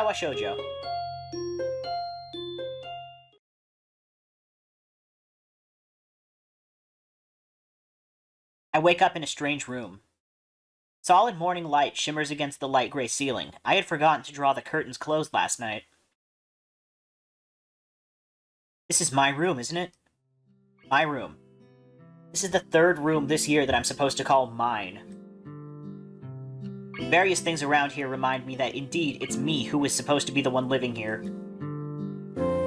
Katawa Shoujo. I wake up in a strange room. Solid morning light shimmers against the light gray ceiling. I had forgotten to draw the curtains closed last night. This is my room, isn't it? My room. This is the third room this year that I'm supposed to call mine. Various things around here remind me that indeed it's me who is supposed to be the one living here.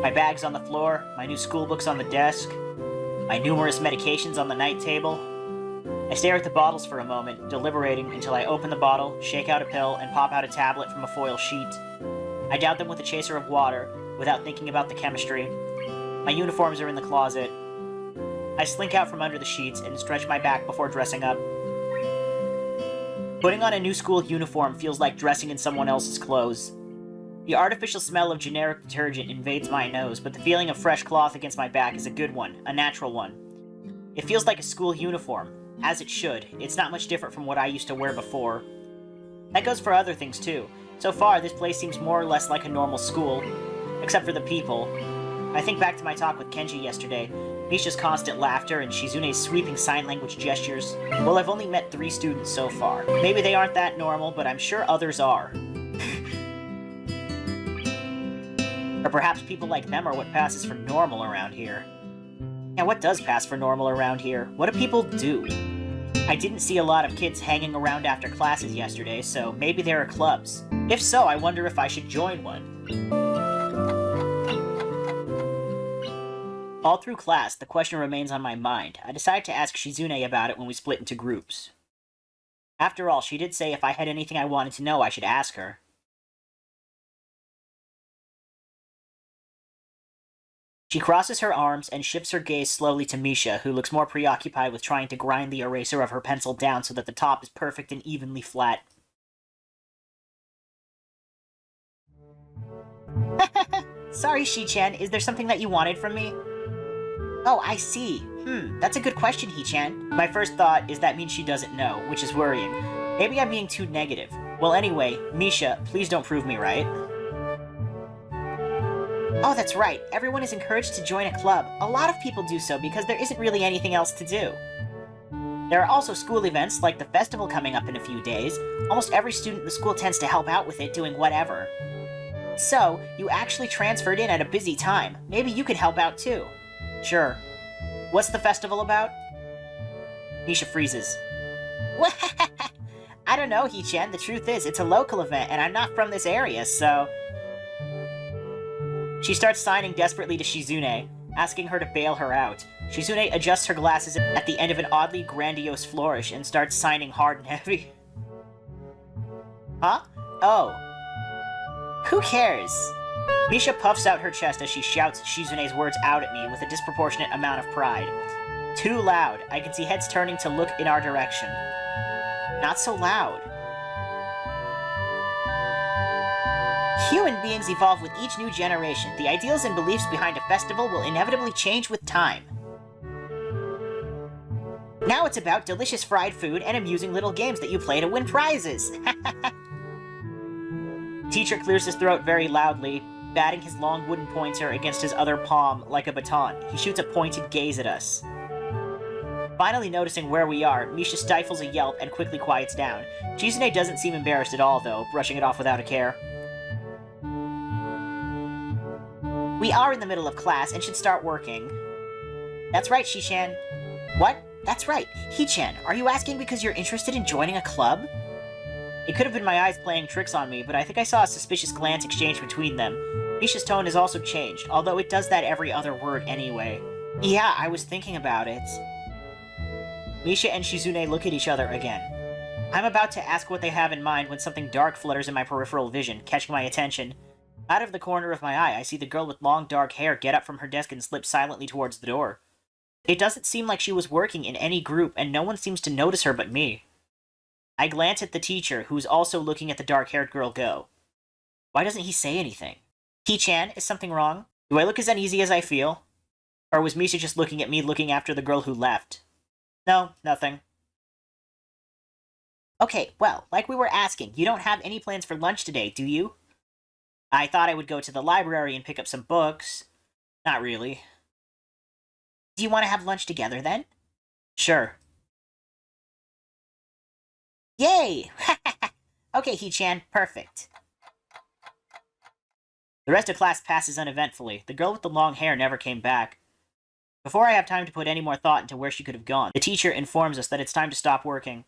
My bag's on the floor, my new school books on the desk, my numerous medications on the night table. I stare at the bottles for a moment, deliberating until I open the bottle, shake out a pill, and pop out a tablet from a foil sheet. I douse them with a chaser of water, without thinking about the chemistry. My uniforms are in the closet. I slink out from under the sheets and stretch my back before dressing up. Putting on a new school uniform feels like dressing in someone else's clothes. The artificial smell of generic detergent invades my nose, but the feeling of fresh cloth against my back is a good one, a natural one. It feels like a school uniform. As it should. It's not much different from what I used to wear before. That goes for other things too. So far, this place seems more or less like a normal school. Except for the people. I think back to my talk with Kenji yesterday. Misha's constant laughter and Shizune's sweeping sign language gestures. Well, I've only met 3 students so far. Maybe they aren't that normal, but I'm sure others are. Or perhaps people like them are what passes for normal around here. Now, what does pass for normal around here? What do people do? I didn't see a lot of kids hanging around after classes yesterday, so maybe there are clubs. If so, I wonder if I should join one. All through class, the question remains on my mind. I decided to ask Shizune about it when we split into groups. After all, she did say if I had anything I wanted to know, I should ask her. She crosses her arms and shifts her gaze slowly to Misha, who looks more preoccupied with trying to grind the eraser of her pencil down so that the top is perfect and evenly flat. Sorry, Shi-chan, is there something that you wanted from me? Oh, I see. That's a good question, He-chan. My first thought is that means she doesn't know, which is worrying. Maybe I'm being too negative. Well, anyway, Misha, please don't prove me right. Oh, that's right. Everyone is encouraged to join a club. A lot of people do so because there isn't really anything else to do. There are also school events, like the festival coming up in a few days. Almost every student in the school tends to help out with it, doing whatever. So, you actually transferred in at a busy time. Maybe you could help out too. Sure. What's the festival about? Misha freezes. I don't know, He-chan. The truth is, it's a local event, and I'm not from this area, so... She starts signing desperately to Shizune, asking her to bail her out. Shizune adjusts her glasses at the end of an oddly grandiose flourish and starts signing hard and heavy. Huh? Oh. Who cares? Misha puffs out her chest as she shouts Shizune's words out at me with a disproportionate amount of pride. Too loud. I can see heads turning to look in our direction. Not so loud. Human beings evolve with each new generation. The ideals and beliefs behind a festival will inevitably change with time. Now it's about delicious fried food and amusing little games that you play to win prizes. Teacher clears his throat very loudly, batting his long wooden pointer against his other palm like a baton. He shoots a pointed gaze at us. Finally noticing where we are, Misha stifles a yelp and quickly quiets down. Shizune doesn't seem embarrassed at all, though, brushing it off without a care. We are in the middle of class and should start working. That's right, Shi-chan. What? That's right. He-chan, are you asking because you're interested in joining a club? It could have been my eyes playing tricks on me, but I think I saw a suspicious glance exchanged between them. Misha's tone has also changed, although it does that every other word anyway. Yeah, I was thinking about it. Misha and Shizune look at each other again. I'm about to ask what they have in mind when something dark flutters in my peripheral vision, catching my attention. Out of the corner of my eye, I see the girl with long dark hair get up from her desk and slip silently towards the door. It doesn't seem like she was working in any group, and no one seems to notice her but me. I glance at the teacher, who's also looking at the dark-haired girl go. Why doesn't he say anything? He-chan, is something wrong? Do I look as uneasy as I feel? Or was Misha just looking at me looking after the girl who left? No, nothing. Okay, well, like we were asking, you don't have any plans for lunch today, do you? I thought I would go to the library and pick up some books. Not really. Do you want to have lunch together, then? Sure. Yay! Okay, Hee-chan, perfect. The rest of class passes uneventfully. The girl with the long hair never came back. Before I have time to put any more thought into where she could have gone, the teacher informs us that it's time to stop working.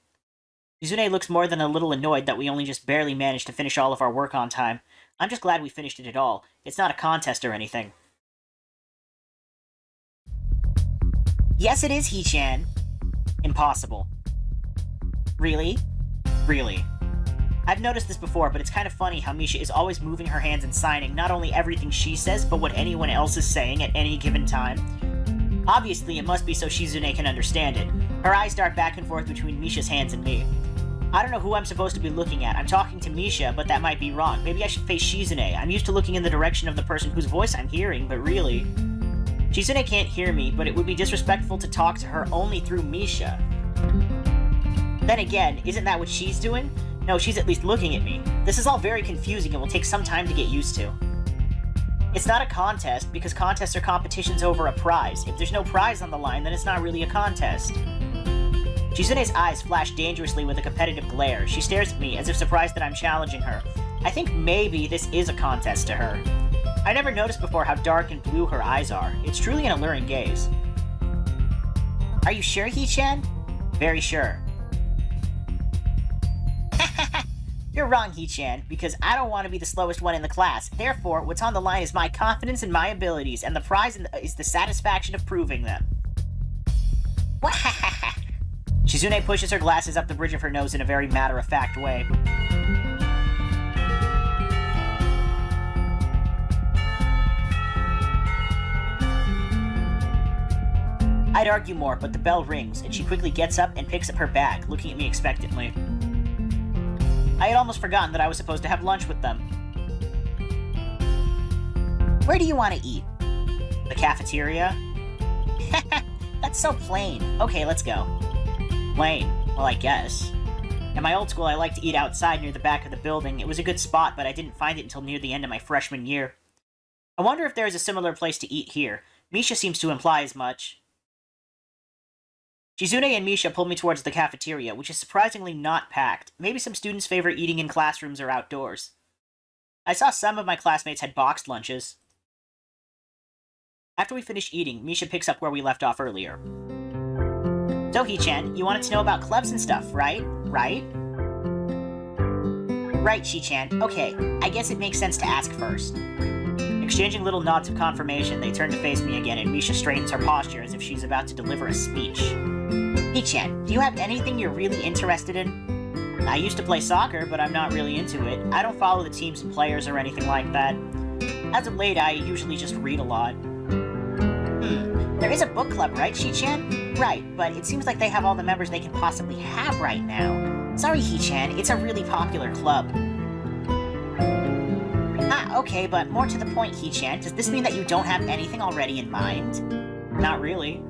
Shizune looks more than a little annoyed that we only just barely managed to finish all of our work on time. I'm just glad we finished it at all. It's not a contest or anything. Yes, it is, Hee-chan. Impossible. Really? Really. I've noticed this before, but it's kind of funny how Misha is always moving her hands and signing not only everything she says, but what anyone else is saying at any given time. Obviously, it must be so Shizune can understand it. Her eyes dart back and forth between Misha's hands and me. I don't know who I'm supposed to be looking at. I'm talking to Misha, but that might be wrong. Maybe I should face Shizune. I'm used to looking in the direction of the person whose voice I'm hearing, but really... Shizune can't hear me, but it would be disrespectful to talk to her only through Misha. Then again, isn't that what she's doing? No, she's at least looking at me. This is all very confusing and will take some time to get used to. It's not a contest, because contests are competitions over a prize. If there's no prize on the line, then it's not really a contest. Shizune's eyes flash dangerously with a competitive glare. She stares at me, as if surprised that I'm challenging her. I think maybe this is a contest to her. I never noticed before how dark and blue her eyes are. It's truly an alluring gaze. Are you sure, Hee-chan? Very sure. You're wrong, Hee-chan, because I don't want to be the slowest one in the class. Therefore, what's on the line is my confidence and my abilities, and the prize is the satisfaction of proving them. Shizune pushes her glasses up the bridge of her nose in a very matter-of-fact way. I'd argue more, but the bell rings, and she quickly gets up and picks up her bag, looking at me expectantly. I had almost forgotten that I was supposed to have lunch with them. Where do you want to eat? The cafeteria? That's so plain. Okay, let's go. Plain? Well, I guess. At my old school, I liked to eat outside near the back of the building. It was a good spot, but I didn't find it until near the end of my freshman year. I wonder if there is a similar place to eat here. Misha seems to imply as much. Shizune and Misha pull me towards the cafeteria, which is surprisingly not packed. Maybe some students favor eating in classrooms or outdoors. I saw some of my classmates had boxed lunches. After we finish eating, Misha picks up where we left off earlier. So, Hee-chan, you wanted to know about clubs and stuff, right? Right? Right, Shi-chan. Okay, I guess it makes sense to ask first. Exchanging little nods of confirmation, they turn to face me again, and Misha straightens her posture as if she's about to deliver a speech. Hee-chan, do you have anything you're really interested in? I used to play soccer, but I'm not really into it. I don't follow the teams and players or anything like that. As of late, I usually just read a lot. There is a book club, right, Shi-chan? Right, but it seems like they have all the members they can possibly have right now. Sorry, Hee-chan, it's a really popular club. Ah, okay, but more to the point, Hee-chan, does this mean that you don't have anything already in mind? Not really.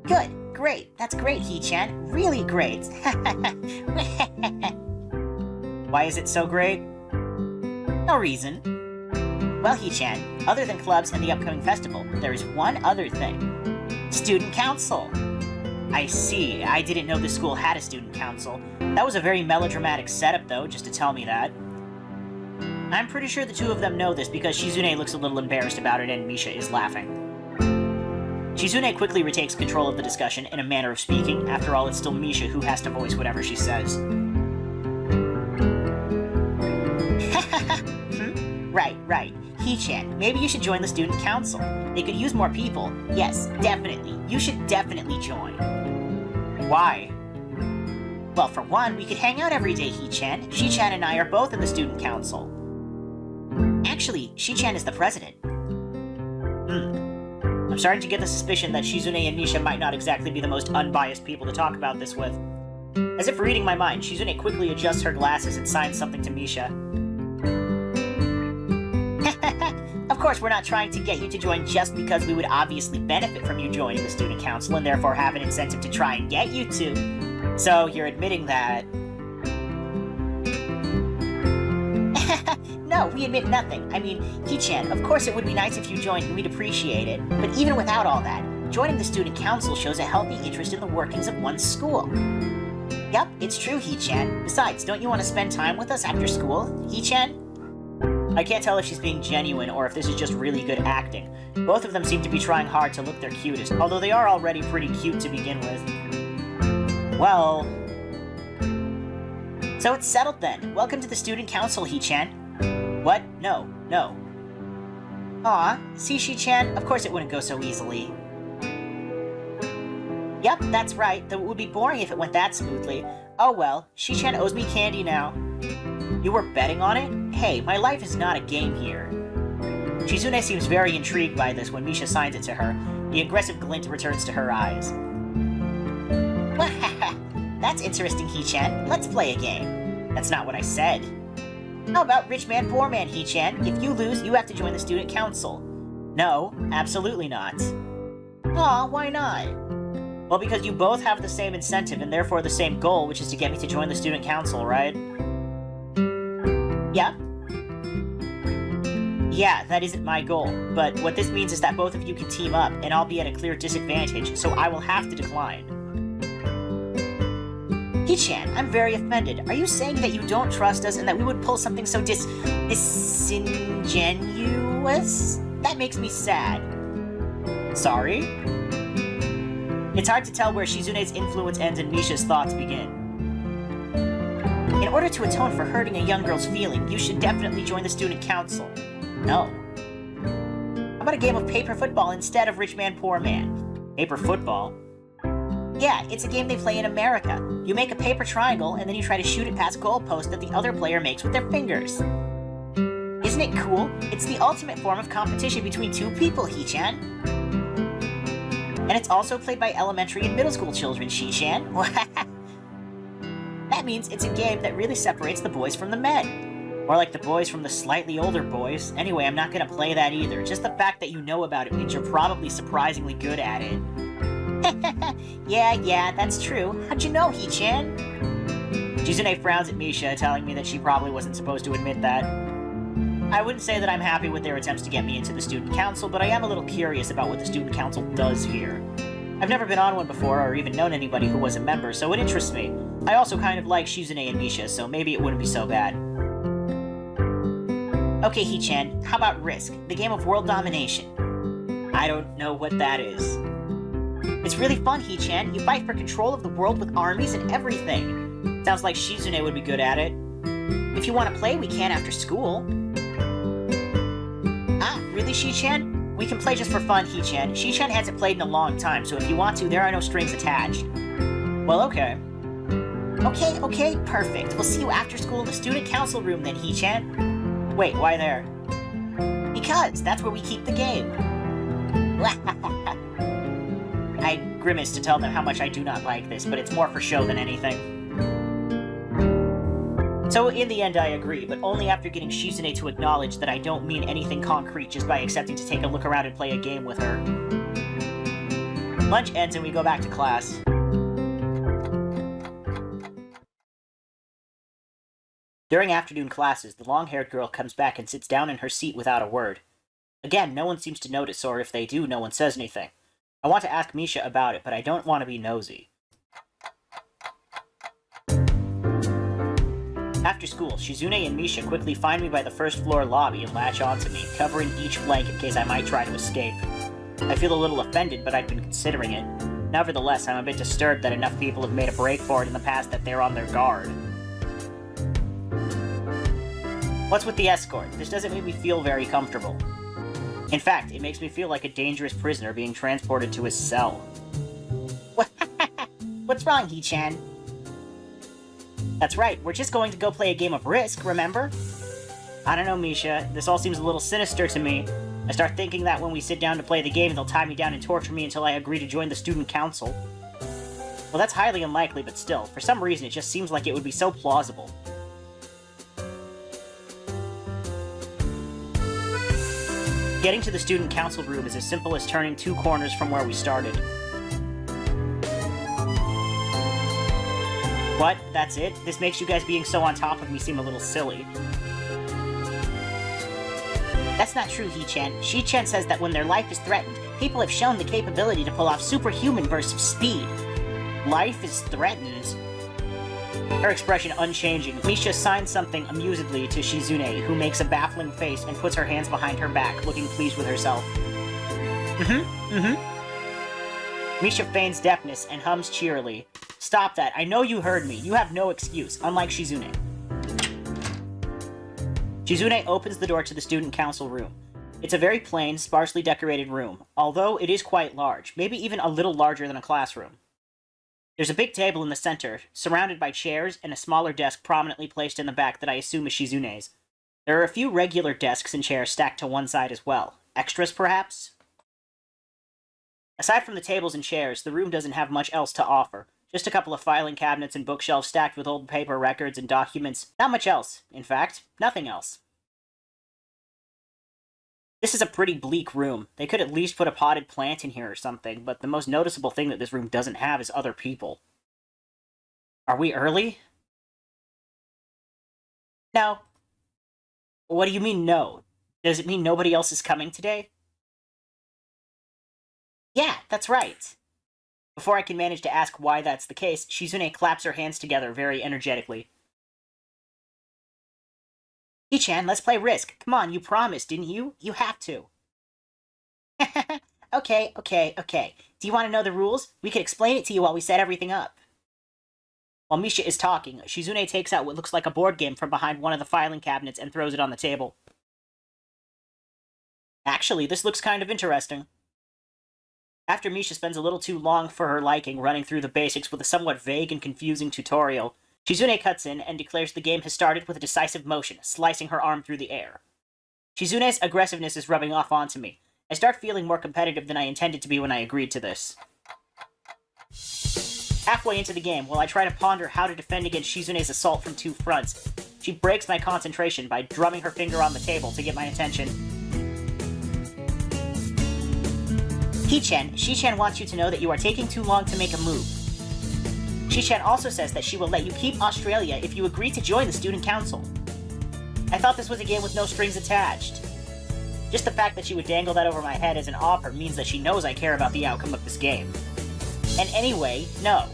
Good, great, that's great, Hee-chan, really great. Why is it so great? No reason. Well, Hee-chan, other than clubs and the upcoming festival, there is one other thing. Student council. I see, I didn't know this school had a student council. That was a very melodramatic setup, though, just to tell me that. I'm pretty sure the two of them know this because Shizune looks a little embarrassed about it and Misha is laughing. Shizune quickly retakes control of the discussion in a manner of speaking. After all, it's still Misha who has to voice whatever she says. Right. Hee-chan, maybe you should join the student council. They could use more people. Yes, definitely. You should definitely join. Why? Well, for one, we could hang out every day, Hee-chan. Shi-chan and I are both in the student council. Actually, Shi-chan is the president. I'm starting to get the suspicion that Shizune and Misha might not exactly be the most unbiased people to talk about this with. As if reading my mind, Shizune quickly adjusts her glasses and signs something to Misha. Of course, we're not trying to get you to join just because we would obviously benefit from you joining the student council and therefore have an incentive to try and get you to. So, you're admitting that... No, we admit nothing. I mean, Hichan, of course it would be nice if you joined and we'd appreciate it. But even without all that, joining the student council shows a healthy interest in the workings of one's school. Yep, it's true, Hichan. Besides, don't you want to spend time with us after school, Hichan? I can't tell if she's being genuine or if this is just really good acting. Both of them seem to be trying hard to look their cutest, although they are already pretty cute to begin with. Well... So it's settled then. Welcome to the student council, Hichan. What? No. Aw, see, Shi-chan, of course it wouldn't go so easily. Yep, that's right, though it would be boring if it went that smoothly. Oh well, Shi-chan owes me candy now. You were betting on it? Hey, my life is not a game here. Shizune seems very intrigued by this when Misha signs it to her. The aggressive glint returns to her eyes. That's interesting, Hichan. Let's play a game. That's not what I said. How about Rich Man, Poor Man, Hichan? If you lose, you have to join the student council. No, absolutely not. Aw, why not? Well, because you both have the same incentive and therefore the same goal, which is to get me to join the student council, right? Yeah? Yeah, that isn't my goal, but what this means is that both of you can team up, and I'll be at a clear disadvantage, so I will have to decline. Hichan, I'm very offended. Are you saying that you don't trust us and that we would pull something so disingenuous? That makes me sad. Sorry? It's hard to tell where Shizune's influence ends and Misha's thoughts begin. In order to atone for hurting a young girl's feeling, you should definitely join the student council. No. How about a game of paper football instead of Rich Man, Poor Man? Paper football? Yeah, it's a game they play in America. You make a paper triangle, and then you try to shoot it past goalposts that the other player makes with their fingers. Isn't it cool? It's the ultimate form of competition between two people, Hichan. And it's also played by elementary and middle school children, Shi-chan. That means it's a game that really separates the boys from the men. Or like the boys from the slightly older boys. Anyway, I'm not gonna play that either. Just the fact that you know about it means you're probably surprisingly good at it. Yeah, that's true. How'd you know, Hichan? Shizune frowns at Misha, telling me that she probably wasn't supposed to admit that. I wouldn't say that I'm happy with their attempts to get me into the student council, but I am a little curious about what the student council does here. I've never been on one before, or even known anybody who was a member, so it interests me. I also kind of like Shizune and Misha, so maybe it wouldn't be so bad. Okay, Hichan, how about Risk, the game of world domination? I don't know what that is. It's really fun, Hichan. You fight for control of the world with armies and everything. Sounds like Shizune would be good at it. If you want to play, we can after school. Ah, really, Shi-chan? We can play just for fun, Hichan. Shi-chan hasn't played in a long time, so if you want to, there are no strings attached. Well, okay. Okay, perfect. We'll see you after school in the student council room then, Hichan. Wait, why there? Because that's where we keep the game. I grimace to tell them how much I do not like this, but it's more for show than anything. So in the end I agree, but only after getting Shizune to acknowledge that I don't mean anything concrete just by accepting to take a look around and play a game with her. Lunch ends and we go back to class. During afternoon classes, the long-haired girl comes back and sits down in her seat without a word. Again, no one seems to notice, or if they do, no one says anything. I want to ask Misha about it, but I don't want to be nosy. After school, Shizune and Misha quickly find me by the first floor lobby and latch onto me, covering each flank in case I might try to escape. I feel a little offended, but I've been considering it. Nevertheless, I'm a bit disturbed that enough people have made a break for it in the past that they're on their guard. What's with the escort? This doesn't make me feel very comfortable. In fact, it makes me feel like a dangerous prisoner being transported to his cell. What's wrong, Hichan? That's right, we're just going to go play a game of Risk, remember? I don't know, Misha. This all seems a little sinister to me. I start thinking that when we sit down to play the game, they'll tie me down and torture me until I agree to join the student council. Well, that's highly unlikely, but still, for some reason it just seems like it would be so plausible. Getting to the student council room is as simple as turning 2 corners from where we started. What? That's it? This makes you guys being so on top of me seem a little silly. That's not true, He-chan. She-chan says that when their life is threatened, people have shown the capability to pull off superhuman bursts of speed. Life is threatened? Her expression unchanging, Misha signs something amusedly to Shizune, who makes a baffling face and puts her hands behind her back, looking pleased with herself. Misha feigns deafness and hums cheerily. Stop that, I know you heard me. You have no excuse, unlike Shizune. Shizune opens the door to the student council room. It's a very plain, sparsely decorated room, although it is quite large, maybe even a little larger than a classroom. There's a big table in the center, surrounded by chairs, and a smaller desk prominently placed in the back that I assume is Shizune's. There are a few regular desks and chairs stacked to one side as well. Extras, perhaps? Aside from the tables and chairs, the room doesn't have much else to offer. Just a couple of filing cabinets and bookshelves stacked with old paper records and documents. Not much else. In fact, nothing else. This is a pretty bleak room. They could at least put a potted plant in here or something, but the most noticeable thing that this room doesn't have is other people. Are we early? No. What do you mean, no? Does it mean nobody else is coming today? Yeah, that's right. Before I can manage to ask why that's the case, Shizune claps her hands together very energetically. He-chan, let's play Risk. Come on, you promised, didn't you? You have to. Okay. Do you want to know the rules? We could explain it to you while we set everything up. While Misha is talking, Shizune takes out what looks like a board game from behind one of the filing cabinets and throws it on the table. Actually, this looks kind of interesting. After Misha spends a little too long for her liking running through the basics with a somewhat vague and confusing tutorial, Shizune cuts in and declares the game has started with a decisive motion, slicing her arm through the air. Shizune's aggressiveness is rubbing off onto me. I start feeling more competitive than I intended to be when I agreed to this. Halfway into the game, while I try to ponder how to defend against Shizune's assault from two fronts, she breaks my concentration by drumming her finger on the table to get my attention. He-chan, She-chan wants you to know that you are taking too long to make a move. She-chan also says that she will let you keep Australia if you agree to join the student council. I thought this was a game with no strings attached. Just the fact that she would dangle that over my head as an offer means that she knows I care about the outcome of this game. And anyway, no.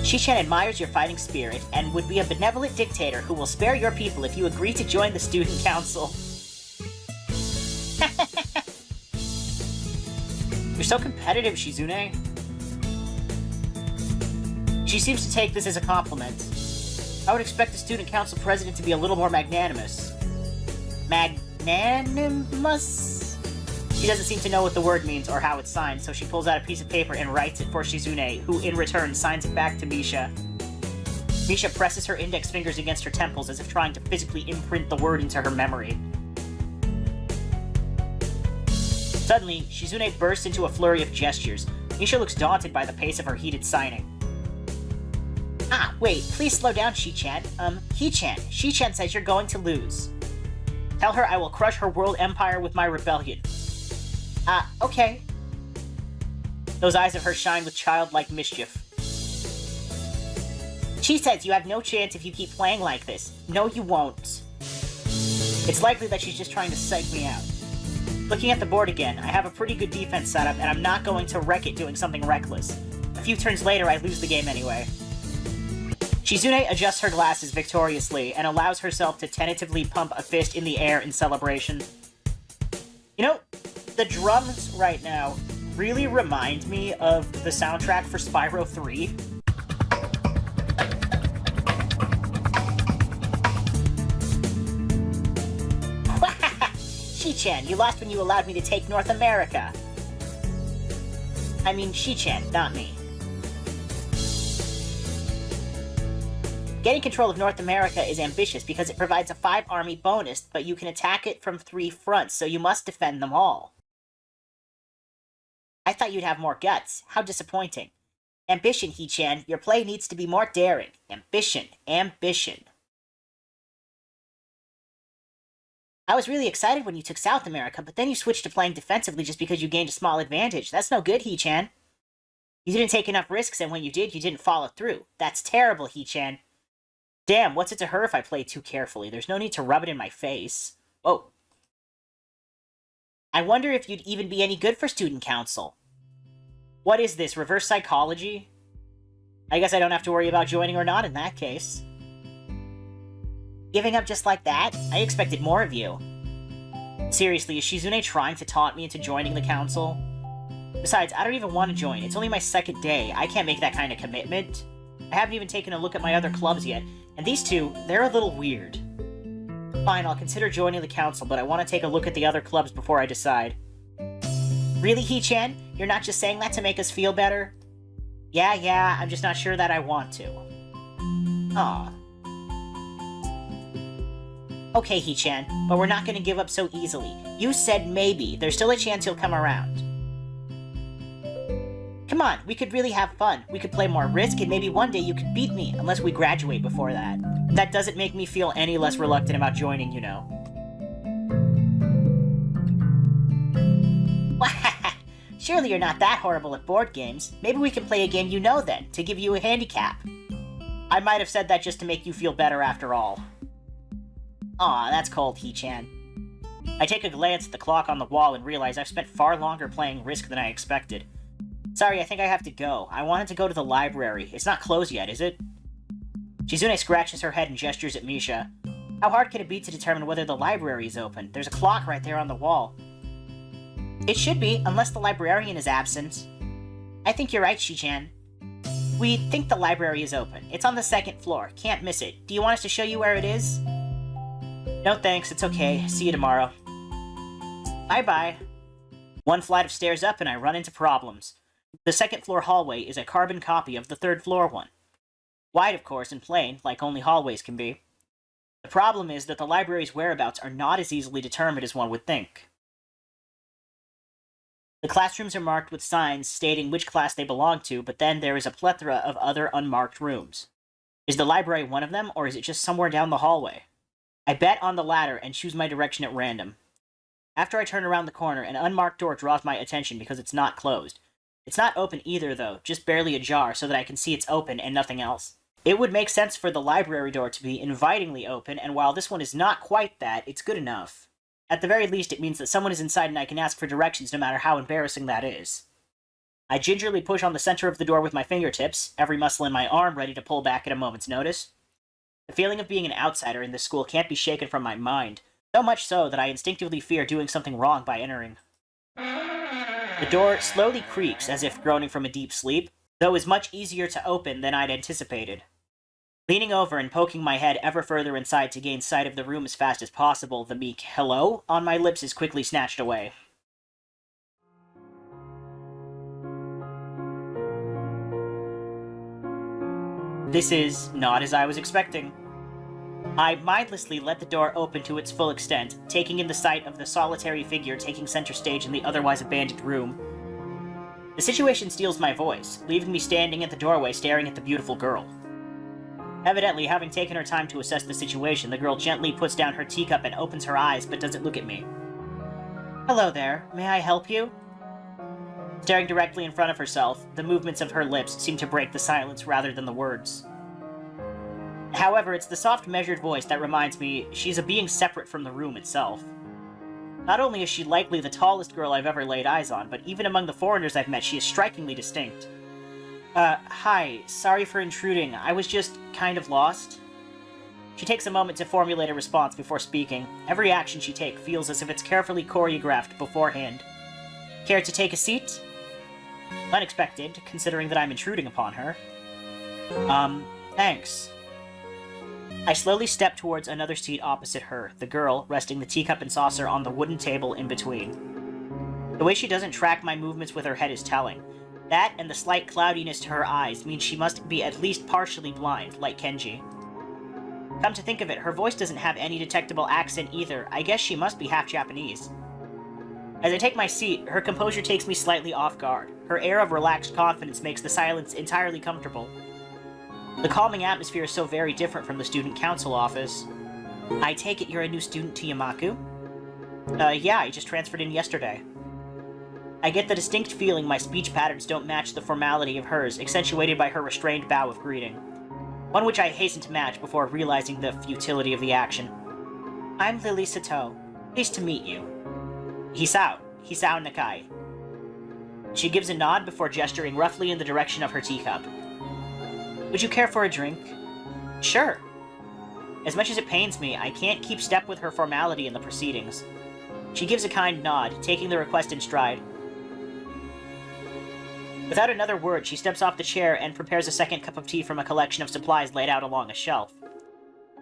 She-chan admires your fighting spirit and would be a benevolent dictator who will spare your people if you agree to join the student council. You're so competitive, Shizune. She seems to take this as a compliment. I would expect the student council president to be a little more magnanimous. Magnanimous? She doesn't seem to know what the word means or how it's signed, so she pulls out a piece of paper and writes it for Shizune, who in return signs it back to Misha. Misha presses her index fingers against her temples as if trying to physically imprint the word into her memory. Suddenly, Shizune bursts into a flurry of gestures. Misha looks daunted by the pace of her heated signing. Ah, wait, please slow down, She-chan. He-chan. She-chan says you're going to lose. Tell her I will crush her world empire with my rebellion. Okay. Those eyes of hers shine with childlike mischief. She says you have no chance if you keep playing like this. No, you won't. It's likely that she's just trying to psych me out. Looking at the board again, I have a pretty good defense setup, and I'm not going to wreck it doing something reckless. A few turns later, I lose the game anyway. Shizune adjusts her glasses victoriously and allows herself to tentatively pump a fist in the air in celebration. You know, the drums right now really remind me of the soundtrack for Spyro 3. She-chan, you lost when you allowed me to take North America. I mean, She-chan, not me. Getting control of North America is ambitious because it provides a 5-army bonus, but you can attack it from 3 fronts, so you must defend them all. I thought you'd have more guts. How disappointing. Ambition, He-chan. Your play needs to be more daring. Ambition. Ambition. I was really excited when you took South America, but then you switched to playing defensively just because you gained a small advantage. That's no good, He-chan. You didn't take enough risks, and when you did, you didn't follow through. That's terrible, He-chan. Damn, what's it to her if I play too carefully? There's no need to rub it in my face. Whoa. I wonder if you'd even be any good for student council. What is this, reverse psychology? I guess I don't have to worry about joining or not in that case. Giving up just like that? I expected more of you. Seriously, is Shizune trying to taunt me into joining the council? Besides, I don't even want to join. It's only my second day. I can't make that kind of commitment. I haven't even taken a look at my other clubs yet, and these two, they're a little weird. Fine, I'll consider joining the council, but I want to take a look at the other clubs before I decide. Really, Hee-chan? You're not just saying that to make us feel better? Yeah, I'm just not sure that I want to. Aw. Okay, Hee-chan, but we're not gonna give up so easily. You said maybe. There's still a chance you'll come around. Come on, we could really have fun. We could play more Risk, and maybe one day you could beat me, unless we graduate before that. That doesn't make me feel any less reluctant about joining, you know. Surely you're not that horrible at board games. Maybe we can play a game you know then, to give you a handicap. I might have said that just to make you feel better after all. Aw, that's cold, Hee-chan. I take a glance at the clock on the wall and realize I've spent far longer playing Risk than I expected. Sorry, I think I have to go. I wanted to go to the library. It's not closed yet, is it? Shizune scratches her head and gestures at Misha. How hard can it be to determine whether the library is open? There's a clock right there on the wall. It should be, unless the librarian is absent. I think you're right, Shi-chan. We think the library is open. It's on the second floor. Can't miss it. Do you want us to show you where it is? No thanks, it's okay. See you tomorrow. Bye-bye. One flight of stairs up and I run into problems. The second floor hallway is a carbon copy of the third floor one. Wide, of course, and plain, like only hallways can be. The problem is that the library's whereabouts are not as easily determined as one would think. The classrooms are marked with signs stating which class they belong to, but then there is a plethora of other unmarked rooms. Is the library one of them, or is it just somewhere down the hallway? I bet on the latter and choose my direction at random. After I turn around the corner, an unmarked door draws my attention because it's not closed. It's not open either, though, just barely ajar so that I can see it's open and nothing else. It would make sense for the library door to be invitingly open, and while this one is not quite that, it's good enough. At the very least, it means that someone is inside and I can ask for directions no matter how embarrassing that is. I gingerly push on the center of the door with my fingertips, every muscle in my arm ready to pull back at a moment's notice. The feeling of being an outsider in this school can't be shaken from my mind, so much so that I instinctively fear doing something wrong by entering. The door slowly creaks as if groaning from a deep sleep, though is much easier to open than I'd anticipated. Leaning over and poking my head ever further inside to gain sight of the room as fast as possible, the meek hello on my lips is quickly snatched away. This is not as I was expecting. I mindlessly let the door open to its full extent, taking in the sight of the solitary figure taking center stage in the otherwise abandoned room. The situation steals my voice, leaving me standing at the doorway staring at the beautiful girl. Evidently, having taken her time to assess the situation, the girl gently puts down her teacup and opens her eyes, but doesn't look at me. Hello there, may I help you? Staring directly in front of herself, the movements of her lips seem to break the silence rather than the words. However, it's the soft, measured voice that reminds me she's a being separate from the room itself. Not only is she likely the tallest girl I've ever laid eyes on, but even among the foreigners I've met, she is strikingly distinct. Hi, sorry for intruding. I was just kind of lost. She takes a moment to formulate a response before speaking. Every action she takes feels as if it's carefully choreographed beforehand. Care to take a seat? Unexpected, considering that I'm intruding upon her. Thanks. I slowly step towards another seat opposite her, the girl resting the teacup and saucer on the wooden table in between. The way she doesn't track my movements with her head is telling. That and the slight cloudiness to her eyes means she must be at least partially blind, like Kenji. Come to think of it, her voice doesn't have any detectable accent either. I guess she must be half Japanese. As I take my seat, her composure takes me slightly off guard. Her air of relaxed confidence makes the silence entirely comfortable. The calming atmosphere is so very different from the student council office. I take it you're a new student to Yamaku? Yeah, I just transferred in yesterday. I get the distinct feeling my speech patterns don't match the formality of hers, accentuated by her restrained bow of greeting. one which I hasten to match before realizing the futility of the action. I'm Lilly Sato. Pleased to meet you. Hisao Nakai. She gives a nod before gesturing roughly in the direction of her teacup. Would you care for a drink? Sure. As much as it pains me, I can't keep step with her formality in the proceedings. She gives a kind nod, taking the request in stride. Without another word, she steps off the chair and prepares a second cup of tea from a collection of supplies laid out along a shelf.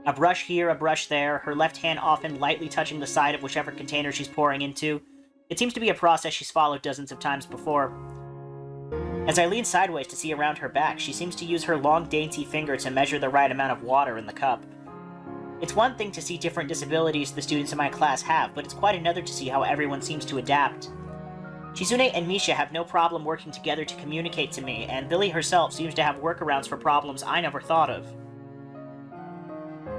A brush here, a brush there, her left hand often lightly touching the side of whichever container she's pouring into. It seems to be a process she's followed dozens of times before. As I lean sideways to see around her back, she seems to use her long, dainty finger to measure the right amount of water in the cup. It's one thing to see different disabilities the students in my class have, but it's quite another to see how everyone seems to adapt. Shizune and Misha have no problem working together to communicate to me, and Lilly herself seems to have workarounds for problems I never thought of.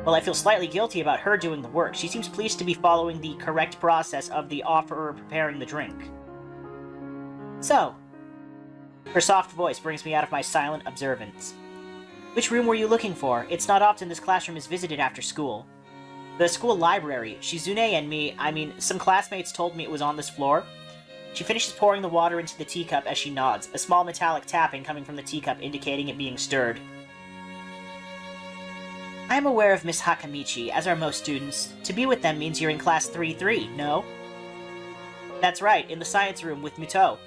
While I feel slightly guilty about her doing the work, she seems pleased to be following the correct process of the offerer preparing the drink. So, her soft voice brings me out of my silent observance. Which room were you looking for? It's not often this classroom is visited after school. The school library. Shizune and me, some classmates told me it was on this floor. She finishes pouring the water into the teacup as she nods, a small metallic tapping coming from the teacup indicating it being stirred. I am aware of Miss Hakamichi, as are most students. To be with them means you're in class 3-3, no? That's right, in the science room with Muto.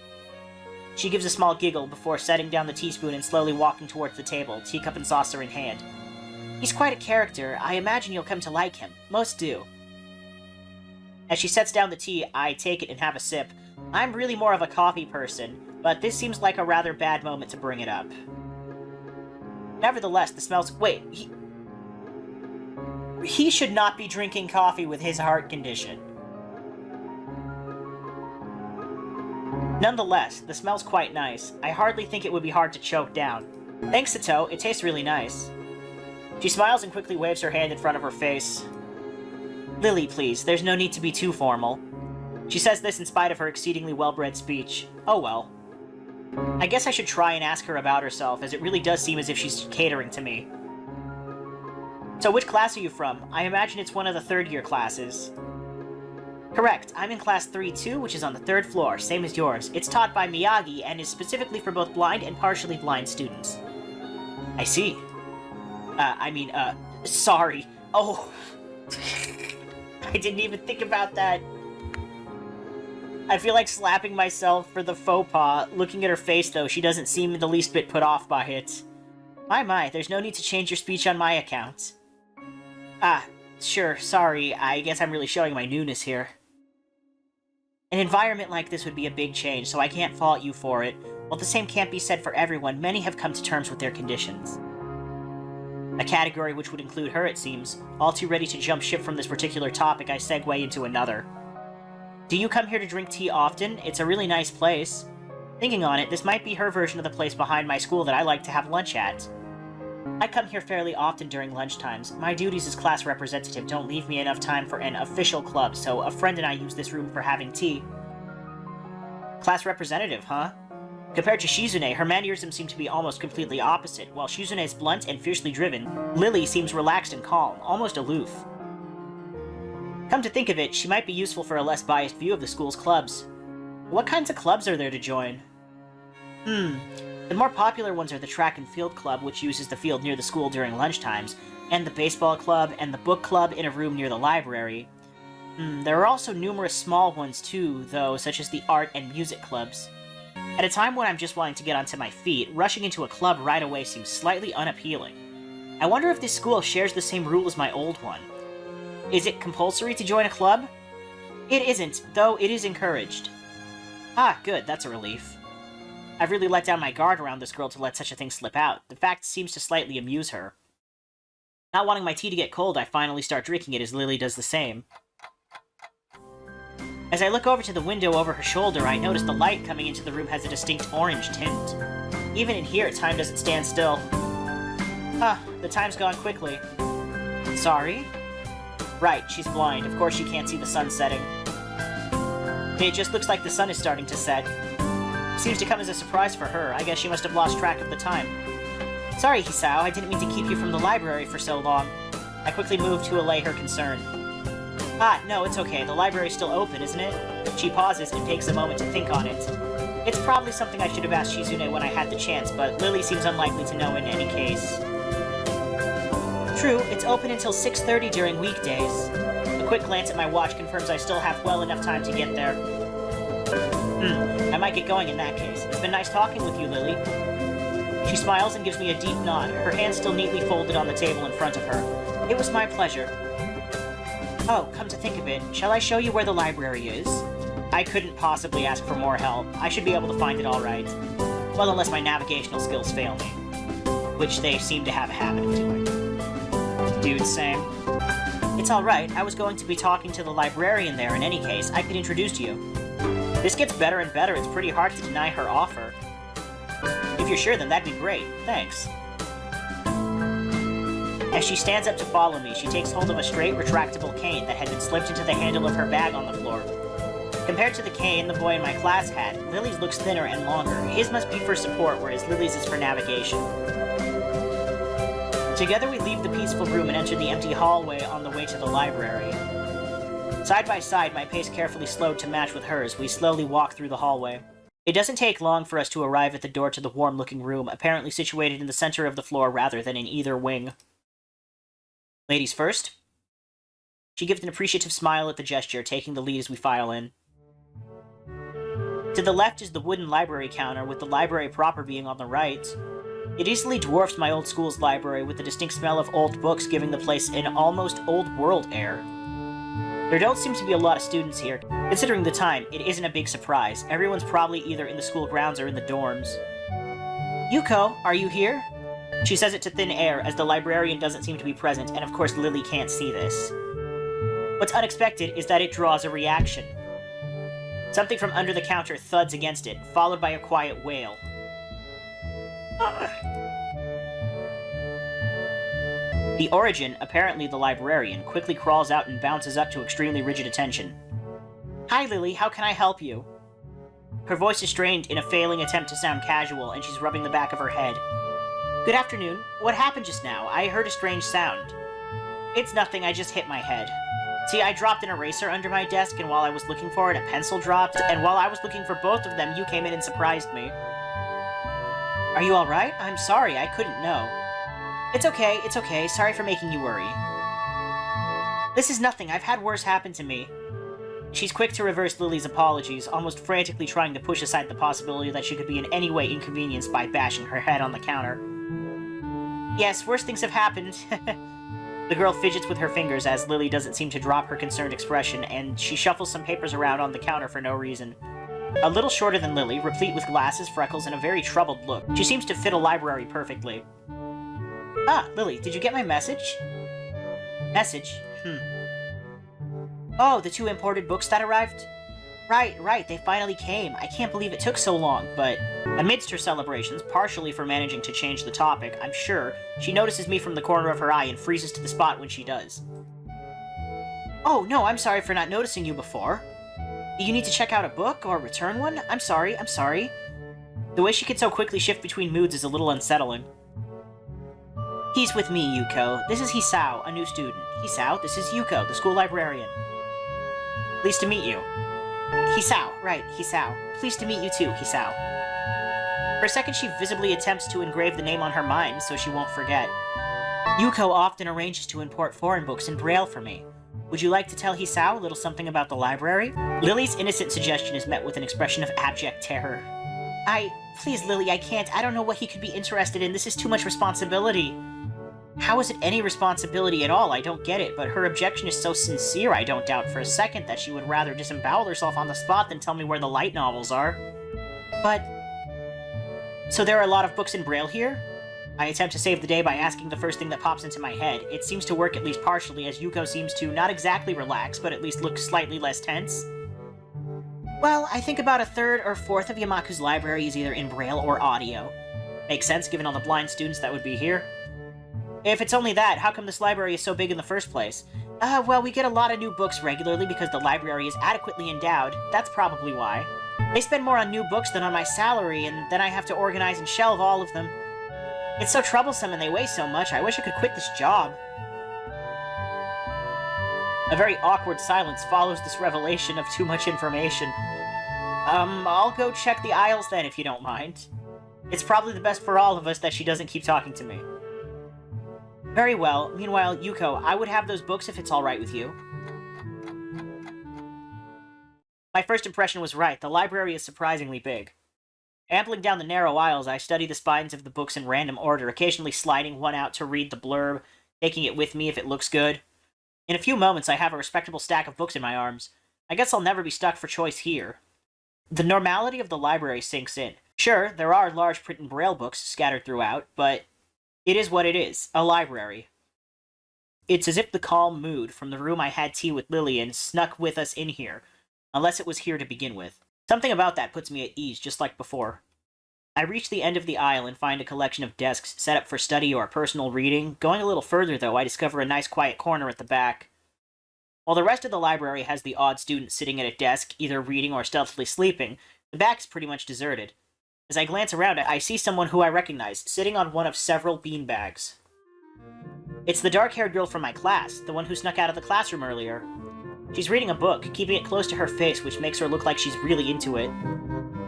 She gives a small giggle before setting down the teaspoon and slowly walking towards the table, teacup and saucer in hand. He's quite a character. I imagine you'll come to like him. Most do. As she sets down the tea, I take it and have a sip. I'm really more of a coffee person, but this seems like a rather bad moment to bring it up. Nevertheless, the smells... Wait, he should not be drinking coffee with his heart condition. Nonetheless, the smell's quite nice. I hardly think it would be hard to choke down. Thanks, Sato. It tastes really nice. She smiles and quickly waves her hand in front of her face. Lilly, please. There's no need to be too formal. She says this in spite of her exceedingly well-bred speech. Oh well. I guess I should try and ask her about herself, as it really does seem as if she's catering to me. So which class are you from? I imagine it's one of the third-year classes. Correct. I'm in class 3-2, which is on the 3rd floor, same as yours. It's taught by Miyagi and is specifically for both blind and partially blind students. I see. Sorry. Oh. I didn't even think about that. I feel like slapping myself for the faux pas. Looking at her face, though, she doesn't seem the least bit put off by it. My, there's no need to change your speech on my account. Sure, sorry. I guess I'm really showing my newness here. An environment like this would be a big change, so I can't fault you for it. While the same can't be said for everyone, many have come to terms with their conditions. A category which would include her, it seems. All too ready to jump ship from this particular topic, I segue into another. Do you come here to drink tea often? It's a really nice place. Thinking on it, this might be her version of the place behind my school that I like to have lunch at. I come here fairly often during lunchtimes. My duties as class representative don't leave me enough time for an official club, so a friend and I use this room for having tea. Class representative, huh? Compared to Shizune, her mannerisms seem to be almost completely opposite. While Shizune is blunt and fiercely driven, Lilly seems relaxed and calm, almost aloof. Come to think of it, she might be useful for a less biased view of the school's clubs. What kinds of clubs are there to join? The more popular ones are the track and field club, which uses the field near the school during lunchtimes, and the baseball club, and the book club in a room near the library. There are also numerous small ones too, though, such as the art and music clubs. At a time when I'm just wanting to get onto my feet, rushing into a club right away seems slightly unappealing. I wonder if this school shares the same rule as my old one. Is it compulsory to join a club? It isn't, though it is encouraged. Ah, good, that's a relief. I've really let down my guard around this girl to let such a thing slip out. The fact seems to slightly amuse her. Not wanting my tea to get cold, I finally start drinking it as Lilly does the same. As I look over to the window over her shoulder, I notice the light coming into the room has a distinct orange tint. Even in here, time doesn't stand still. The time's gone quickly. Sorry? Right, she's blind. Of course she can't see the sun setting. It just looks like the sun is starting to set. Seems to come as a surprise for her. I guess she must have lost track of the time. Sorry, Hisao, I didn't mean to keep you from the library for so long. I quickly moved to allay her concern. Ah, no, it's okay. The library's still open, isn't it? She pauses and takes a moment to think on it. It's probably something I should have asked Shizune when I had the chance, but Lilly seems unlikely to know in any case. True, it's open until 6:30 during weekdays. A quick glance at my watch confirms I still have well enough time to get there. I might get going in that case. It's been nice talking with you, Lilly. She smiles and gives me a deep nod, her hands still neatly folded on the table in front of her. It was my pleasure. Oh, come to think of it, shall I show you where the library is? I couldn't possibly ask for more help. I should be able to find it all right. Well, unless my navigational skills fail me. Which they seem to have a habit of doing. Dude, same. It's alright, I was going to be talking to the librarian there in any case. I could introduce you. This gets better and better. It's pretty hard to deny her offer. If you're sure, then that'd be great. Thanks. As she stands up to follow me, she takes hold of a straight, retractable cane that had been slipped into the handle of her bag on the floor. Compared to the cane the boy in my class had, Lily's looks thinner and longer. His must be for support, whereas Lily's is for navigation. Together we leave the peaceful room and enter the empty hallway on the way to the library. Side by side, my pace carefully slowed to match with hers, we slowly walk through the hallway. It doesn't take long for us to arrive at the door to the warm-looking room, apparently situated in the center of the floor rather than in either wing. Ladies first. She gives an appreciative smile at the gesture, taking the lead as we file in. To the left is the wooden library counter, with the library proper being on the right. It easily dwarfs my old school's library, with the distinct smell of old books giving the place an almost old-world air. There don't seem to be a lot of students here. Considering the time, it isn't a big surprise. Everyone's probably either in the school grounds or in the dorms. Yuko, are you here? She says it to thin air, as the librarian doesn't seem to be present, and of course Lilly can't see this. What's unexpected is that it draws a reaction. Something from under the counter thuds against it, followed by a quiet wail. The origin, apparently the librarian, quickly crawls out and bounces up to extremely rigid attention. Hi, Lilly, how can I help you? Her voice is strained in a failing attempt to sound casual, and she's rubbing the back of her head. Good afternoon. What happened just now? I heard a strange sound. It's nothing, I just hit my head. See, I dropped an eraser under my desk, and while I was looking for it, a pencil dropped, and while I was looking for both of them, you came in and surprised me. Are you alright? I'm sorry, I couldn't know. It's okay, sorry for making you worry. This is nothing, I've had worse happen to me. She's quick to reverse Lily's apologies, almost frantically trying to push aside the possibility that she could be in any way inconvenienced by bashing her head on the counter. Yes, worse things have happened. The girl fidgets with her fingers as Lilly doesn't seem to drop her concerned expression, and she shuffles some papers around on the counter for no reason. A little shorter than Lilly, replete with glasses, freckles, and a very troubled look, she seems to fit a library perfectly. Ah, Lilly, did you get my message? Message? Oh, the 2 imported books that arrived? Right, they finally came. I can't believe it took so long, but... Amidst her celebrations, partially for managing to change the topic, I'm sure, she notices me from the corner of her eye and freezes to the spot when she does. Oh, no, I'm sorry for not noticing you before. You need to check out a book, or return one? I'm sorry. The way she can so quickly shift between moods is a little unsettling. He's with me, Yuko. This is Hisao, a new student. Hisao, this is Yuko, the school librarian. Pleased to meet you. Hisao, right, Hisao. Pleased to meet you too, Hisao. For a second, she visibly attempts to engrave the name on her mind so she won't forget. Yuko often arranges to import foreign books in Braille for me. Would you like to tell Hisao a little something about the library? Lily's innocent suggestion is met with an expression of abject terror. Please, Lilly, I can't. I don't know what he could be interested in. This is too much responsibility. How is it any responsibility at all? I don't get it, but her objection is so sincere I don't doubt for a second that she would rather disembowel herself on the spot than tell me where the light novels are. But... So there are a lot of books in Braille here? I attempt to save the day by asking the first thing that pops into my head. It seems to work at least partially, as Yuko seems to not exactly relax, but at least look slightly less tense. Well, I think about 1/3 or 1/4 of Yamaku's library is either in Braille or audio. Makes sense given all the blind students that would be here. If it's only that, how come this library is so big in the first place? Well, we get a lot of new books regularly because the library is adequately endowed. That's probably why. They spend more on new books than on my salary, and then I have to organize and shelve all of them. It's so troublesome and they weigh so much, I wish I could quit this job. A very awkward silence follows this revelation of too much information. I'll go check the aisles then, if you don't mind. It's probably the best for all of us that she doesn't keep talking to me. Very well. Meanwhile, Yuko, I would have those books if it's alright with you. My first impression was right. The library is surprisingly big. Ambling down the narrow aisles, I study the spines of the books in random order, occasionally sliding one out to read the blurb, taking it with me if it looks good. In a few moments, I have a respectable stack of books in my arms. I guess I'll never be stuck for choice here. The normality of the library sinks in. Sure, there are large print and braille books scattered throughout, but it is what it is, a library. It's as if the calm mood from the room I had tea with Lilly in snuck with us in here, unless it was here to begin with. Something about that puts me at ease, just like before. I reach the end of the aisle and find a collection of desks set up for study or personal reading. Going a little further, though, I discover a nice quiet corner at the back. While the rest of the library has the odd student sitting at a desk, either reading or stealthily sleeping, the back is pretty much deserted. As I glance around, I see someone who I recognize, sitting on one of several beanbags. It's the dark-haired girl from my class, the one who snuck out of the classroom earlier. She's reading a book, keeping it close to her face, which makes her look like she's really into it.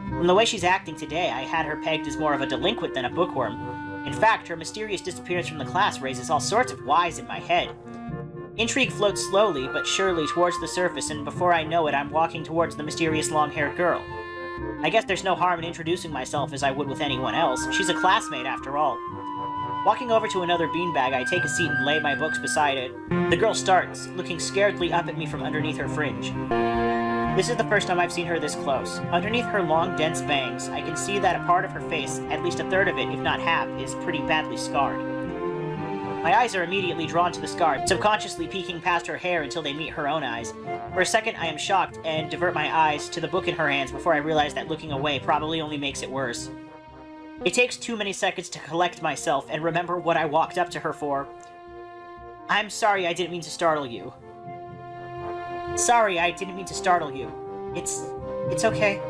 From the way she's acting today, I had her pegged as more of a delinquent than a bookworm. In fact, her mysterious disappearance from the class raises all sorts of whys in my head. Intrigue floats slowly but surely towards the surface, and before I know it, I'm walking towards the mysterious long-haired girl. I guess there's no harm in introducing myself as I would with anyone else. She's a classmate, after all. Walking over to another beanbag, I take a seat and lay my books beside it. The girl starts, looking scaredly up at me from underneath her fringe. This is the first time I've seen her this close. Underneath her long, dense bangs, I can see that a part of her face, at least a third of it, if not half, is pretty badly scarred. My eyes are immediately drawn to the scar, subconsciously peeking past her hair until they meet her own eyes. For a second, I am shocked and divert my eyes to the book in her hands before I realize that looking away probably only makes it worse. It takes too many seconds to collect myself and remember what I walked up to her for. I'm sorry, I didn't mean to startle you. Sorry, I didn't mean to startle you. It's okay.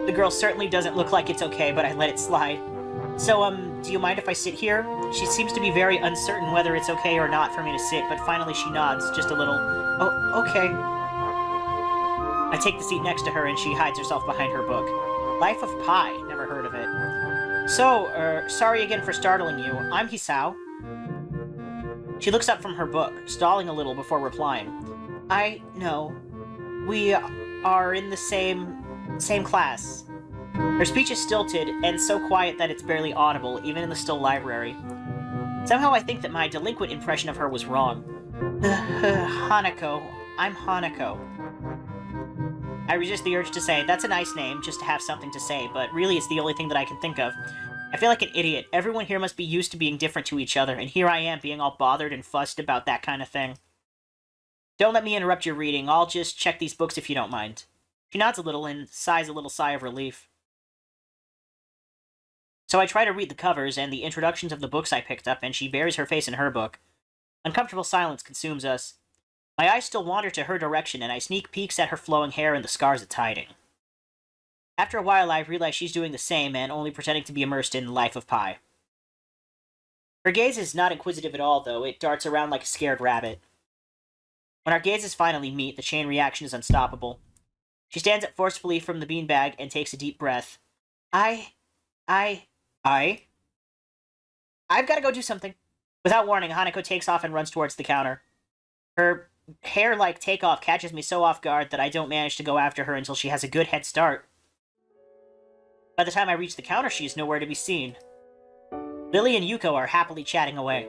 The girl certainly doesn't look like it's okay, but I let it slide. So, do you mind if I sit here? She seems to be very uncertain whether it's okay or not for me to sit, but finally she nods, just a little, oh, okay. I take the seat next to her and she hides herself behind her book. Life of Pi, never heard of it. So, sorry again for startling you. I'm Hisao. She looks up from her book, stalling a little before replying. I know. We are in the same class. Her speech is stilted, and so quiet that it's barely audible, even in the still library. Somehow I think that my delinquent impression of her was wrong. Hanako. I'm Hanako. I resist the urge to say, that's a nice name, just to have something to say, but really it's the only thing that I can think of. I feel like an idiot. Everyone here must be used to being different to each other, and here I am being all bothered and fussed about that kind of thing. Don't let me interrupt your reading. I'll just check these books if you don't mind. She nods a little and sighs a little sigh of relief. So I try to read the covers and the introductions of the books I picked up, and she buries her face in her book. Uncomfortable silence consumes us. My eyes still wander to her direction, and I sneak peeks at her flowing hair and the scars it's hiding. After a while, I realize she's doing the same and only pretending to be immersed in Life of Pi. Her gaze is not inquisitive at all, though. It darts around like a scared rabbit. When our gazes finally meet, the chain reaction is unstoppable. She stands up forcefully from the beanbag and takes a deep breath. I've got to go do something. Without warning, Hanako takes off and runs towards the counter. Her hair-like takeoff catches me so off guard that I don't manage to go after her until she has a good head start. By the time I reach the counter, she is nowhere to be seen. Lilly and Yuko are happily chatting away.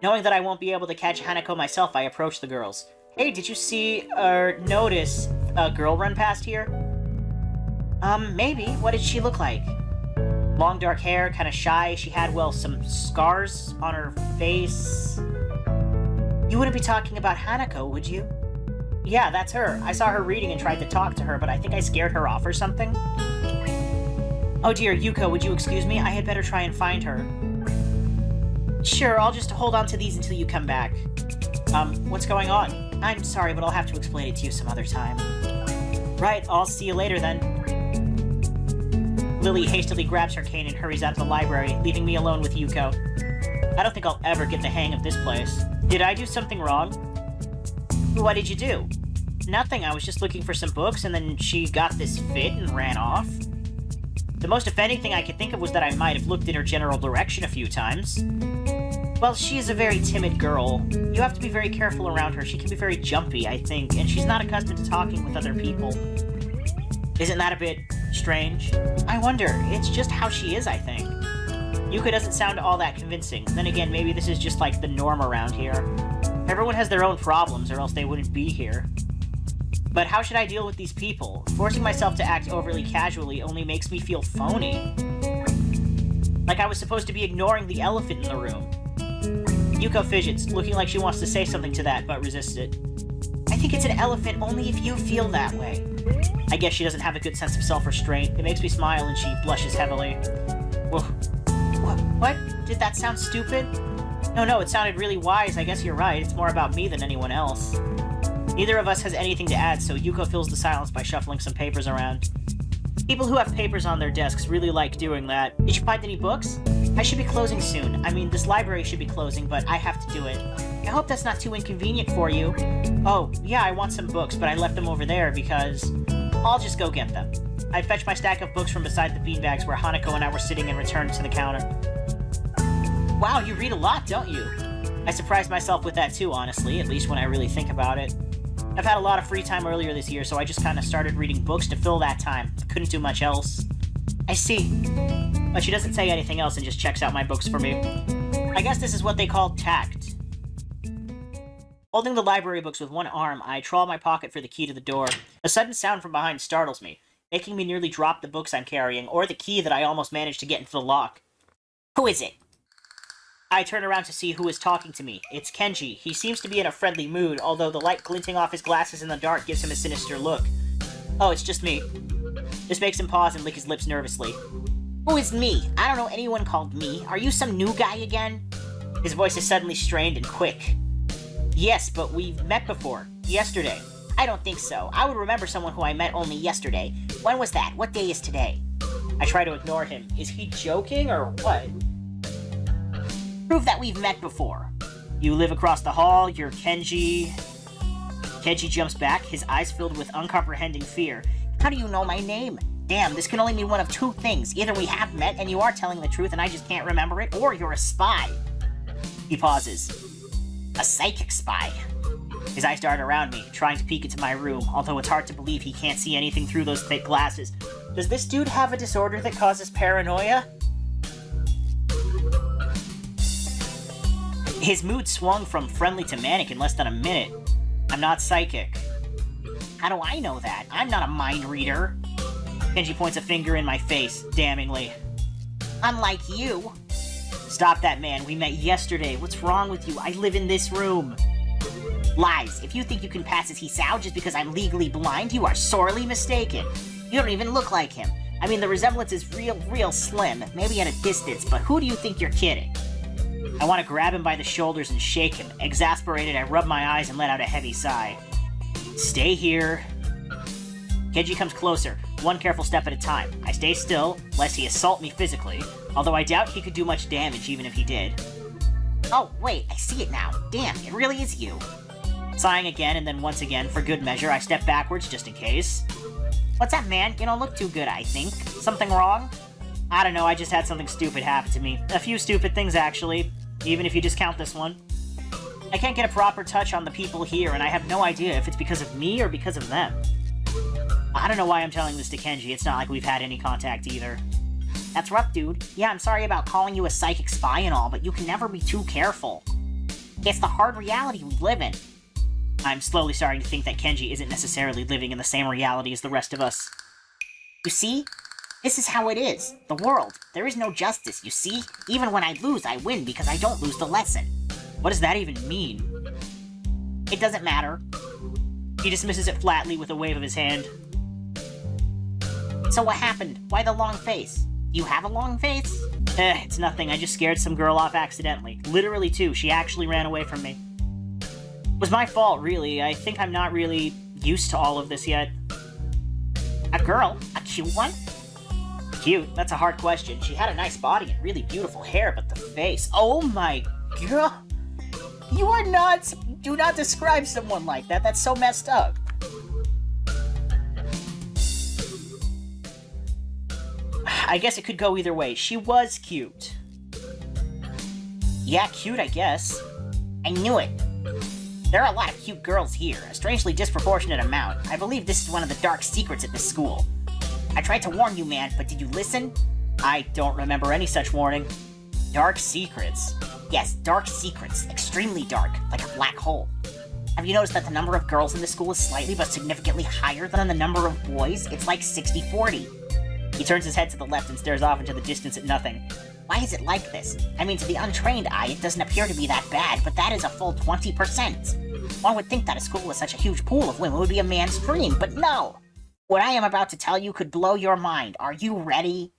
Knowing that I won't be able to catch Hanako myself, I approach the girls. Hey, did you see, or notice, a girl run past here? Maybe. What did she look like? Long dark hair, kinda shy. She had, well, some scars on her face. You wouldn't be talking about Hanako, would you? Yeah, that's her. I saw her reading and tried to talk to her, but I think I scared her off or something. Oh dear, Yuko, would you excuse me? I had better try and find her. Sure, I'll just hold on to these until you come back. What's going on? I'm sorry, but I'll have to explain it to you some other time. Right, I'll see you later then. Lilly hastily grabs her cane and hurries out of the library, leaving me alone with Yuko. I don't think I'll ever get the hang of this place. Did I do something wrong? What did you do? Nothing, I was just looking for some books, and then she got this fit and ran off. The most offending thing I could think of was that I might have looked in her general direction a few times. Well, she is a very timid girl. You have to be very careful around her. She can be very jumpy, I think, and she's not accustomed to talking with other people. Isn't that a bit strange? I wonder. It's just how she is, I think. Yuka doesn't sound all that convincing. Then again, maybe this is just like the norm around here. Everyone has their own problems, or else they wouldn't be here. But how should I deal with these people? Forcing myself to act overly casually only makes me feel phony. Like I was supposed to be ignoring the elephant in the room. Yuko fidgets, looking like she wants to say something to that, but resists it. I think it's an elephant only if you feel that way. I guess she doesn't have a good sense of self-restraint. It makes me smile and she blushes heavily. Whoa. What? Did that sound stupid? No, it sounded really wise. I guess you're right. It's more about me than anyone else. Neither of us has anything to add, so Yuko fills the silence by shuffling some papers around. People who have papers on their desks really like doing that. Did you find any books? I should be closing soon. I mean, this library should be closing, but I have to do it. I hope that's not too inconvenient for you. Oh, yeah, I want some books, but I left them over there because... I'll just go get them. I fetched my stack of books from beside the beanbags where Hanako and I were sitting and returned to the counter. Wow, you read a lot, don't you? I surprised myself with that too, honestly, at least when I really think about it. I've had a lot of free time earlier this year, so I just kind of started reading books to fill that time. Couldn't do much else. I see. But she doesn't say anything else and just checks out my books for me. I guess this is what they call tact. Holding the library books with one arm, I trawl my pocket for the key to the door. A sudden sound from behind startles me, making me nearly drop the books I'm carrying, or the key that I almost managed to get into the lock. Who is it? I turn around to see who is talking to me. It's Kenji. He seems to be in a friendly mood, although the light glinting off his glasses in the dark gives him a sinister look. Oh, it's just me. This makes him pause and lick his lips nervously. Who is me? I don't know anyone called me. Are you some new guy again? His voice is suddenly strained and quick. Yes, but we've met before. Yesterday. I don't think so. I would remember someone who I met only yesterday. When was that? What day is today? I try to ignore him. Is he joking or what? Prove that we've met before. You live across the hall, you're Kenji... Kenji jumps back, his eyes filled with uncomprehending fear. How do you know my name? Damn, this can only mean one of two things. Either we have met and you are telling the truth and I just can't remember it, or you're a spy. He pauses. A psychic spy. His eyes dart around me, trying to peek into my room, although it's hard to believe he can't see anything through those thick glasses. Does this dude have a disorder that causes paranoia? His mood swung from friendly to manic in less than a minute. I'm not psychic. How do I know that? I'm not a mind reader. Kenji points a finger in my face, damningly. Unlike you. Stop that, man. We met yesterday. What's wrong with you? I live in this room. Lies. If you think you can pass as Hisao just because I'm legally blind, you are sorely mistaken. You don't even look like him. I mean, the resemblance is real slim, maybe at a distance, but who do you think you're kidding? I want to grab him by the shoulders and shake him. Exasperated, I rub my eyes and let out a heavy sigh. Stay here. Kenji comes closer, one careful step at a time. I stay still, lest he assault me physically, although I doubt he could do much damage even if he did. Oh, wait, I see it now. Damn, it really is you. Sighing again, and then once again, for good measure, I step backwards just in case. What's up, man? You don't look too good, I think. Something wrong? I don't know, I just had something stupid happen to me. A few stupid things, actually. Even if you just count this one. I can't get a proper touch on the people here, and I have no idea if it's because of me or because of them. I don't know why I'm telling this to Kenji. It's not like we've had any contact either. That's rough, dude. Yeah, I'm sorry about calling you a psychic spy and all, but you can never be too careful. It's the hard reality we live in. I'm slowly starting to think that Kenji isn't necessarily living in the same reality as the rest of us. You see? This is how it is. The world. There is no justice, you see? Even when I lose, I win because I don't lose the lesson. What does that even mean? It doesn't matter. He dismisses it flatly with a wave of his hand. So what happened? Why the long face? You have a long face? It's nothing. I just scared some girl off accidentally. Literally, too. She actually ran away from me. It was my fault, really. I think I'm not really used to all of this yet. A girl? A cute one? Cute? That's a hard question. She had a nice body and really beautiful hair, but the face... Oh my god! You are not... Do not describe someone like that. That's so messed up. I guess it could go either way. She was cute. Yeah, cute, I guess. I knew it. There are a lot of cute girls here, a strangely disproportionate amount. I believe this is one of the dark secrets at this school. I tried to warn you, man, but did you listen? I don't remember any such warning. Dark secrets? Yes, dark secrets. Extremely dark, like a black hole. Have you noticed that the number of girls in this school is slightly but significantly higher than the number of boys? It's like 60-40. He turns his head to the left and stares off into the distance at nothing. Why is it like this? I mean, to the untrained eye, it doesn't appear to be that bad, but that is a full 20%. One would think that a school with such a huge pool of women would be a man's dream, but no! What I am about to tell you could blow your mind. Are you ready?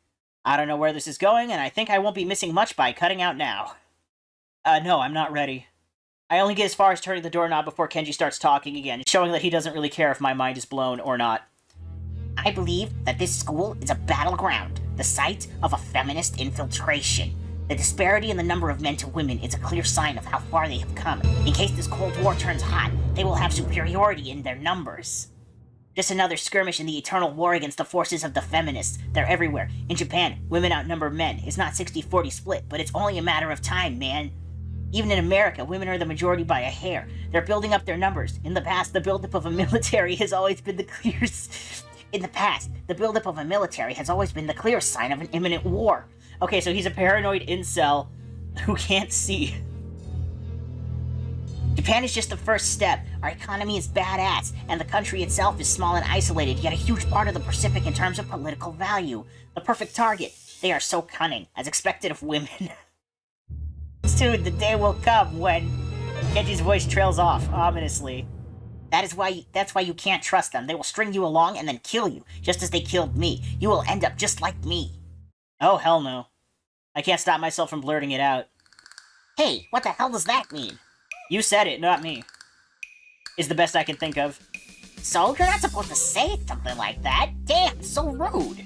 I don't know where this is going, and I think I won't be missing much by cutting out now. No, I'm not ready. I only get as far as turning the doorknob before Kenji starts talking again, showing that he doesn't really care if my mind is blown or not. I believe that this school is a battleground, the site of a feminist infiltration. The disparity in the number of men to women is a clear sign of how far they have come. In case this Cold War turns hot, they will have superiority in their numbers. Just another skirmish in the eternal war against the forces of the feminists. They're everywhere. In Japan, women outnumber men. It's not 60-40 split, but it's only a matter of time, man. Even in America, women are the majority by a hair. They're building up their numbers. In the past, the buildup of a military has always been the clearest... In the past, the buildup of a military has always been the clearest sign of an imminent war. Okay, so he's a paranoid incel who can't see. Japan is just the first step. Our economy is badass, and the country itself is small and isolated, yet a huge part of the Pacific in terms of political value. The perfect target. They are so cunning, as expected of women. Soon, the day will come when... Kenji's voice trails off, ominously. That's why you can't trust them. They will string you along and then kill you, just as they killed me. You will end up just like me. Oh, hell no. I can't stop myself from blurting it out. Hey, what the hell does that mean? You said it, not me. Is the best I can think of. So, you're not supposed to say something like that. Damn, so rude.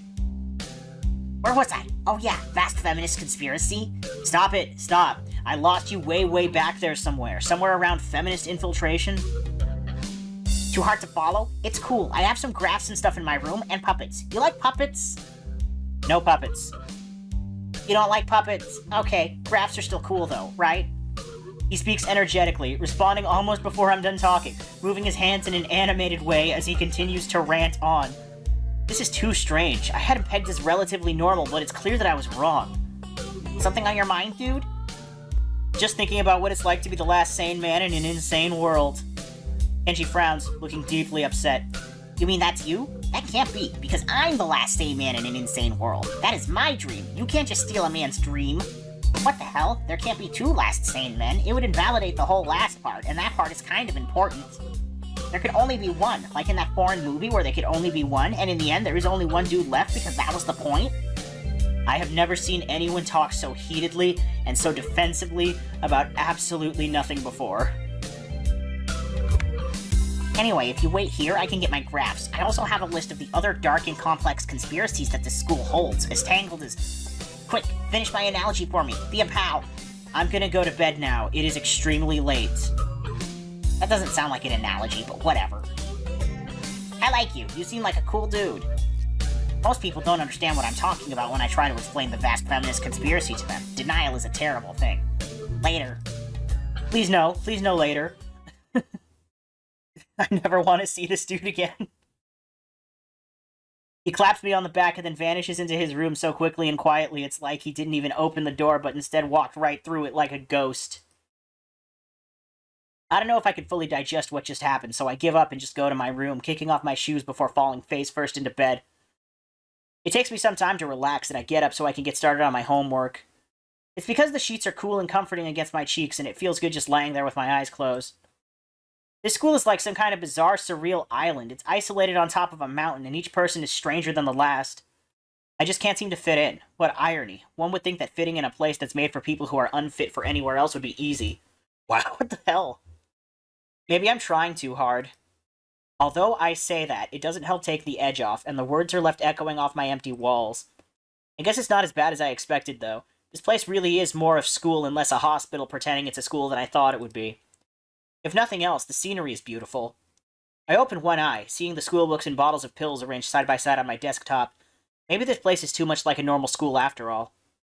Where was I? Oh yeah, vast feminist conspiracy? Stop it, stop. I lost you way, way back there somewhere. Somewhere around feminist infiltration. Too hard to follow? It's cool. I have some graphs and stuff in my room, and puppets. You like puppets? No puppets. You don't like puppets? Okay, graphs are still cool though, right? He speaks energetically, responding almost before I'm done talking, moving his hands in an animated way as he continues to rant on. This is too strange. I had him pegged as relatively normal, but it's clear that I was wrong. Something on your mind, dude? Just thinking about what it's like to be the last sane man in an insane world. Kenji frowns, looking deeply upset. You mean that's you? That can't be, because I'm the last sane man in an insane world. That is my dream. You can't just steal a man's dream. What the hell? There can't be two last sane men. It would invalidate the whole last part, and that part is kind of important. There could only be one, like in that foreign movie where there could only be one, and in the end there is only one dude left because that was the point? I have never seen anyone talk so heatedly and so defensively about absolutely nothing before. Anyway, if you wait here, I can get my graphs. I also have a list of the other dark and complex conspiracies that this school holds, as tangled as... Quick, finish my analogy for me. Be a pal. I'm gonna go to bed now. It is extremely late. That doesn't sound like an analogy, but whatever. I like you. You seem like a cool dude. Most people don't understand what I'm talking about when I try to explain the vast feminist conspiracy to them. Denial is a terrible thing. Later. Please no later. I never want to see this dude again. He claps me on the back and then vanishes into his room so quickly and quietly it's like he didn't even open the door but instead walked right through it like a ghost. I don't know if I could fully digest what just happened, so I give up and just go to my room, kicking off my shoes before falling face first into bed. It takes me some time to relax and I get up so I can get started on my homework. It's because the sheets are cool and comforting against my cheeks and it feels good just laying there with my eyes closed. This school is like some kind of bizarre, surreal island. It's isolated on top of a mountain, and each person is stranger than the last. I just can't seem to fit in. What irony. One would think that fitting in a place that's made for people who are unfit for anywhere else would be easy. Wow, what the hell? Maybe I'm trying too hard. Although I say that, it doesn't help take the edge off, and the words are left echoing off my empty walls. I guess it's not as bad as I expected, though. This place really is more of school and less a hospital pretending it's a school than I thought it would be. If nothing else, the scenery is beautiful. I opened one eye, seeing the school books and bottles of pills arranged side by side on my desktop. Maybe this place is too much like a normal school after all.